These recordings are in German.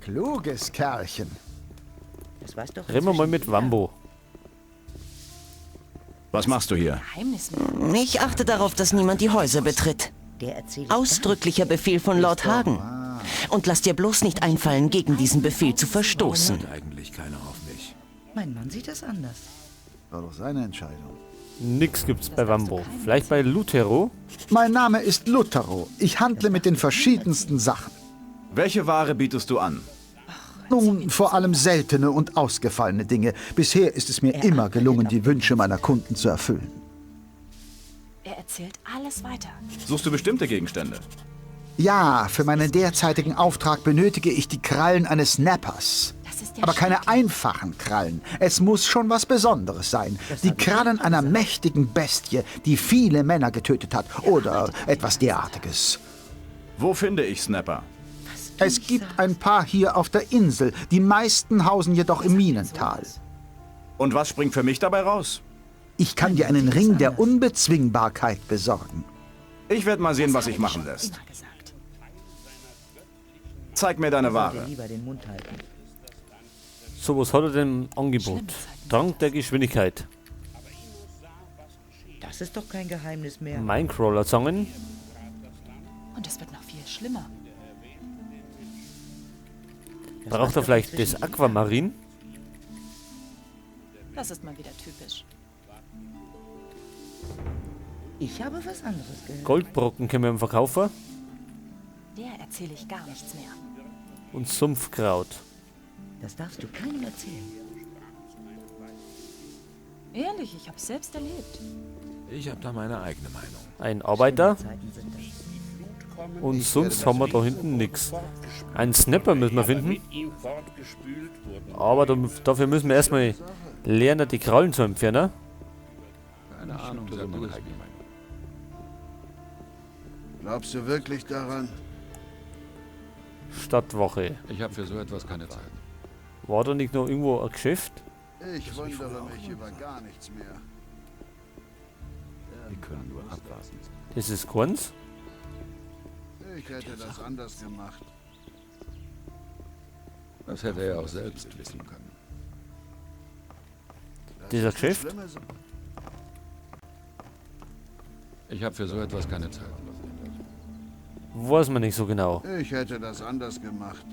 Kluges Kerlchen. Das war's doch. Reden wir mal mit Wambo. Was machst du hier? Ich achte darauf, dass niemand die Häuser betritt. Der erzählt Ausdrücklicher Befehl von Lord Hagen. Und lass dir bloß nicht einfallen, gegen diesen Befehl zu verstoßen. Hört eigentlich keiner auf mich. Mein Mann sieht das anders. War doch seine Entscheidung. Nix gibt's bei Wambo. Vielleicht bei Lutero? Mein Name ist Luthero. Ich handle mit den verschiedensten Sachen. Welche Ware bietest du an? Nun, vor allem seltene und ausgefallene Dinge. Bisher ist es mir immer gelungen, die Wünsche meiner Kunden zu erfüllen. Er erzählt alles weiter. Suchst du bestimmte Gegenstände? Ja, für meinen derzeitigen Auftrag benötige ich die Krallen eines Snappers. Das ist der Aber keine einfachen Krallen. Es muss schon was Besonderes sein. Die Krallen einer mächtigen Bestie, die viele Männer getötet hat. Oder etwas derartiges. Wo finde ich Snapper? Es gibt ein paar hier auf der Insel. Die meisten hausen jedoch im Minental. Und was springt für mich dabei raus? Ich kann dir einen Ring der Unbezwingbarkeit besorgen. Ich werde mal sehen, was sich machen lässt. immer gesagt. Zeig mir deine Der Ware. lieber den Mund halten. So, was hat er denn im Angebot? Trank der Geschwindigkeit. Das ist doch kein Geheimnis mehr. Minecrawler-Zangen. Und es wird noch viel schlimmer. Braucht er vielleicht das Aquamarin? Das ist mal wieder typisch. Ich habe was anderes gehört. Goldbrocken können wir ihm verkaufen. Der erzähle ich gar nichts mehr. Und Sumpfkraut. Das darfst du keinem erzählen. Ehrlich, ich hab's selbst erlebt. Ich habe da meine eigene Meinung. Ein Arbeiter. Zeiten sind das. Und sonst haben wir da hinten nichts. Einen Snapper müssen wir finden. Aber dafür müssen wir erstmal lernen, die Krallen zu entfernen. Keine Ahnung, sag meine eigene Meinung. Glaubst du wirklich daran? Stadtwache. Ich habe für so etwas keine Zeit. War da nicht noch irgendwo ein Geschäft? Ich wundere mich über gar nichts mehr. Wir können nur abwarten. Das ist keins. Ich hätte das anders gemacht. Das hätte er auch selbst wissen können. Dieser Geschäft? Schlimme Sache. Ich habe für so etwas keine Zeit. Weiß man nicht so genau. Ich hätte das anders gemacht.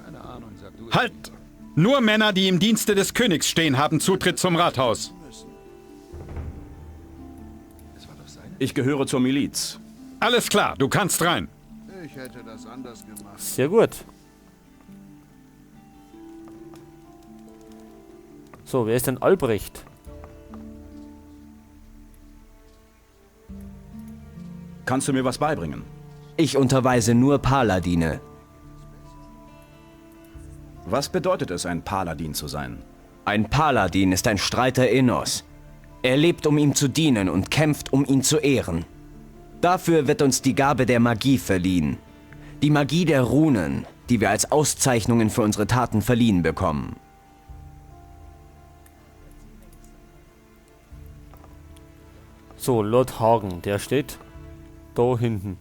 Keine Ahnung, sag du. Halt! Nur Männer, die im Dienste des Königs stehen, haben Zutritt zum Rathaus. Es war doch sein. Ich gehöre zur Miliz. Alles klar, du kannst rein. Ich hätte das anders gemacht. Sehr gut. So, wer ist denn Albrecht? Kannst du mir was beibringen? Ich unterweise nur Paladine. Was bedeutet es, ein Paladin zu sein? Ein Paladin ist ein Streiter Innos. Er lebt, um ihm zu dienen und kämpft, um ihn zu ehren. Dafür wird uns die Gabe der Magie verliehen. Die Magie der Runen, die wir als Auszeichnungen für unsere Taten verliehen bekommen. So, Lord Hagen, der steht da hinten.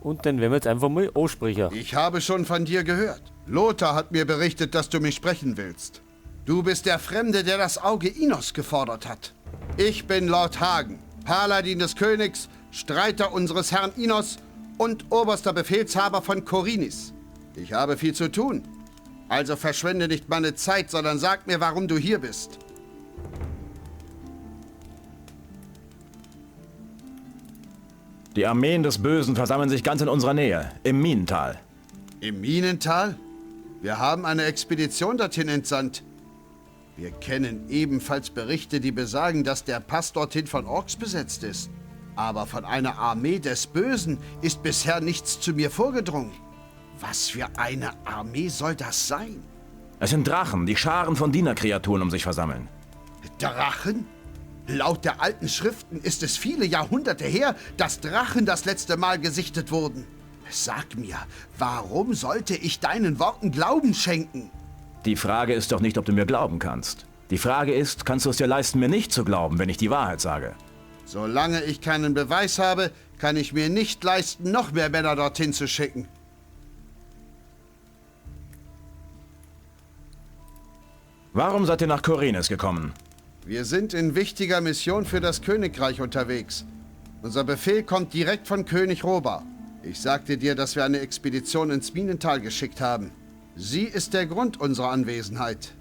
Und den werden wir jetzt einfach mal ansprechen. Ich habe schon von dir gehört. Lothar hat mir berichtet, dass du mich sprechen willst. Du bist der Fremde, der das Auge Innos gefordert hat. Ich bin Lord Hagen, Paladin des Königs, Streiter unseres Herrn Innos und oberster Befehlshaber von Khorinis. Ich habe viel zu tun. Also verschwende nicht meine Zeit, sondern sag mir, warum du hier bist. Die Armeen des Bösen versammeln sich ganz in unserer Nähe, im Minental. Im Minental? Wir haben eine Expedition dorthin entsandt. Wir kennen ebenfalls Berichte, die besagen, dass der Pass dorthin von Orks besetzt ist. Aber von einer Armee des Bösen ist bisher nichts zu mir vorgedrungen. Was für eine Armee soll das sein? Es sind Drachen, die Scharen von Dienerkreaturen um sich versammeln. Drachen? Laut der alten Schriften ist es viele Jahrhunderte her, dass Drachen das letzte Mal gesichtet wurden. Sag mir, warum sollte ich deinen Worten Glauben schenken? Die Frage ist doch nicht, ob du mir glauben kannst. Die Frage ist, kannst du es dir leisten, mir nicht zu glauben, wenn ich die Wahrheit sage? Solange ich keinen Beweis habe, kann ich mir nicht leisten, noch mehr Männer dorthin zu schicken. Warum seid ihr nach Korinnes gekommen? Wir sind in wichtiger Mission für das Königreich unterwegs. Unser Befehl kommt direkt von König Roba. Ich sagte dir, dass wir eine Expedition ins Minental geschickt haben. Sie ist der Grund unserer Anwesenheit.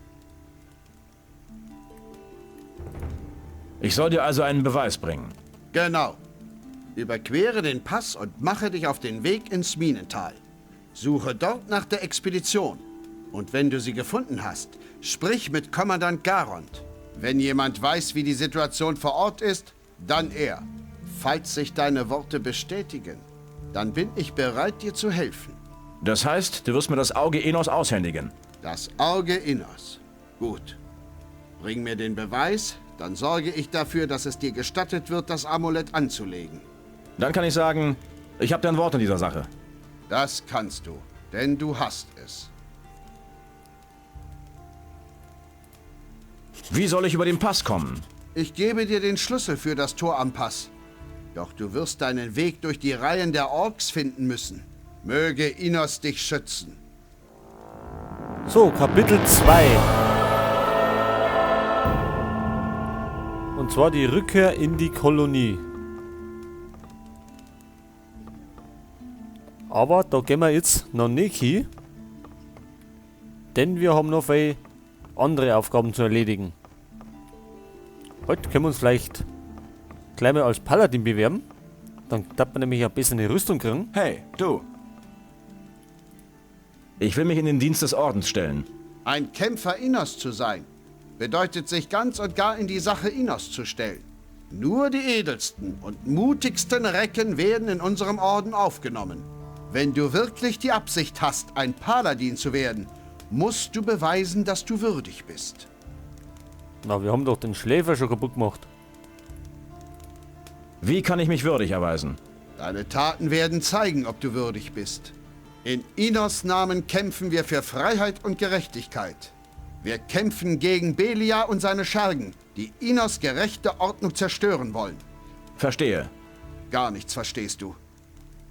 Ich soll dir also einen Beweis bringen. Genau. Überquere den Pass und mache dich auf den Weg ins Minental. Suche dort nach der Expedition. Und wenn du sie gefunden hast, sprich mit Kommandant Garond. Wenn jemand weiß, wie die Situation vor Ort ist, dann er. Falls sich deine Worte bestätigen, dann bin ich bereit, dir zu helfen. Das heißt, du wirst mir das Auge Enos aushändigen. Das Auge Enos. Gut. Bring mir den Beweis, dann sorge ich dafür, dass es dir gestattet wird, das Amulett anzulegen. Dann kann ich sagen, ich habe dein Wort in dieser Sache. Das kannst du, denn du hast es. Wie soll ich über den Pass kommen? Ich gebe dir den Schlüssel für das Tor am Pass. Doch du wirst deinen Weg durch die Reihen der Orks finden müssen. Möge Enos dich schützen. So, Kapitel 2. Und zwar die Rückkehr in die Kolonie. Aber da gehen wir jetzt noch nicht hin. Denn wir haben noch viele andere Aufgaben zu erledigen. Heute können wir uns vielleicht gleich mal als Paladin bewerben. Dann darf man nämlich ein bisschen eine Rüstung kriegen. Hey, du. Ich will mich in den Dienst des Ordens stellen. Ein Kämpfer Enos zu sein, bedeutet sich ganz und gar in die Sache Enos zu stellen. Nur die edelsten und mutigsten Recken werden in unserem Orden aufgenommen. Wenn du wirklich die Absicht hast, ein Paladin zu werden, musst du beweisen, dass du würdig bist. Na, wir haben doch den Schläfer schon kaputt gemacht. Wie kann ich mich würdig erweisen? Deine Taten werden zeigen, ob du würdig bist. In Enos Namen kämpfen wir für Freiheit und Gerechtigkeit. Wir kämpfen gegen Belia und seine Schergen, die Enos gerechte Ordnung zerstören wollen. Verstehe. Gar nichts verstehst du.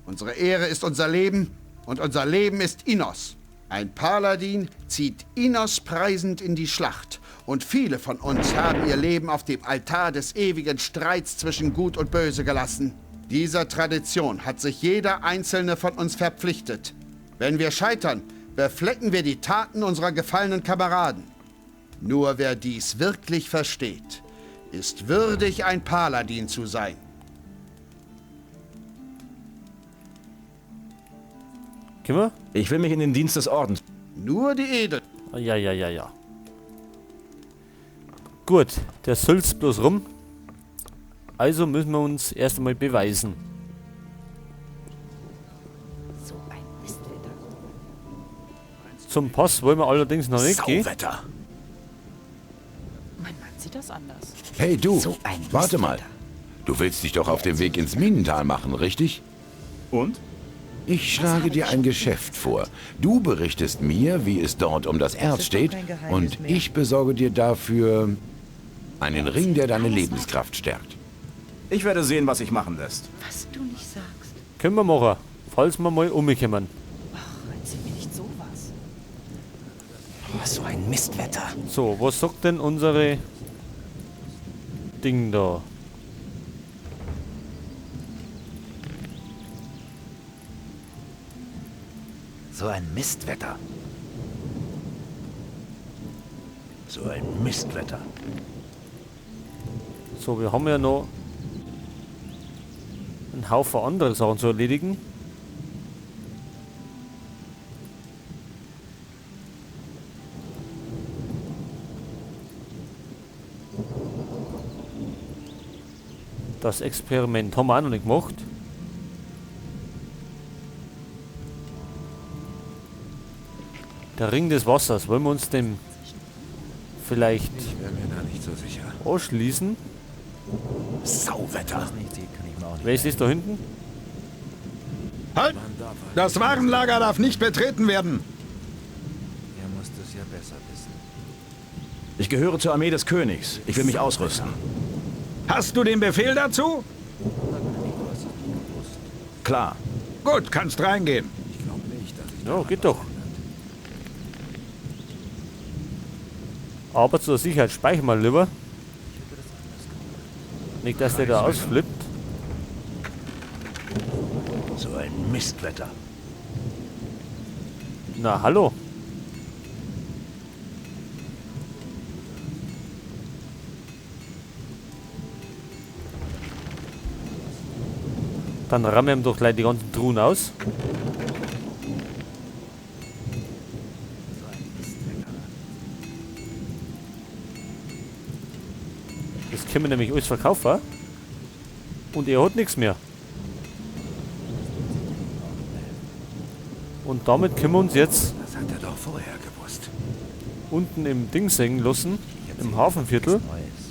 Unsere Ehre ist unser Leben und unser Leben ist Enos. Ein Paladin zieht Enos preisend in die Schlacht. Und viele von uns haben ihr Leben auf dem Altar des ewigen Streits zwischen Gut und Böse gelassen. Dieser Tradition hat sich jeder einzelne von uns verpflichtet. Wenn wir scheitern, beflecken wir die Taten unserer gefallenen Kameraden. Nur wer dies wirklich versteht, ist würdig, ein Paladin zu sein. Können wir? Ich will mich in den Dienst des Ordens. Nur die Edel. Ja. Gut, der sülzt bloß rum. Also müssen wir uns erst einmal beweisen. So ein Mistwetter. Zum Pass wollen wir allerdings noch nicht gehen. Sauwetter. Mein Mann sieht das anders. Hey du, So ein warte mal. Mistwetter. Du willst dich doch auf den Weg ins Minental machen, richtig? Und? Ich schlage dir ein Geschäft vor. Du berichtest mir, wie es dort um das Erz ist doch steht, kein Geheimnis und mehr. ich besorge dir dafür einen Ring, der deine Lebenskraft stärkt. Ich werde sehen, was sich machen lässt. Was du nicht sagst. Können wir machen, falls wir mal umkommen. Ach, erzähl mir nicht sowas. Was so ein Mistwetter. So, was sagt denn unsere Ding da? So ein Mistwetter. So ein Mistwetter. So, wir haben ja noch einen Haufen andere Sachen zu erledigen. Das Experiment haben wir auch noch nicht gemacht. Der Ring des Wassers, wollen wir uns dem vielleicht Ich wäre mir da nicht so sicher. ausschließen? Sauwetter. Wer ist das da hinten? Halt! Das Warenlager darf nicht betreten werden. Er muss das ja besser wissen. Ich gehöre zur Armee des Königs. Ich will mich ausrüsten. Hast du den Befehl dazu? Klar. Gut, kannst reingehen. Ja, geht doch. Aber zur Sicherheit speichere mal lieber. Nicht, dass der da ausflippt. So ein Mistwetter. Na, hallo. Dann rammen wir ihm doch gleich die ganzen Truhen aus. Das können wir nämlich alles verkaufen. Und er hat nichts mehr. Und damit können wir uns jetzt Das hat er doch vorher gewusst. unten im Ding singen lassen. Im Hafenviertel. Neues.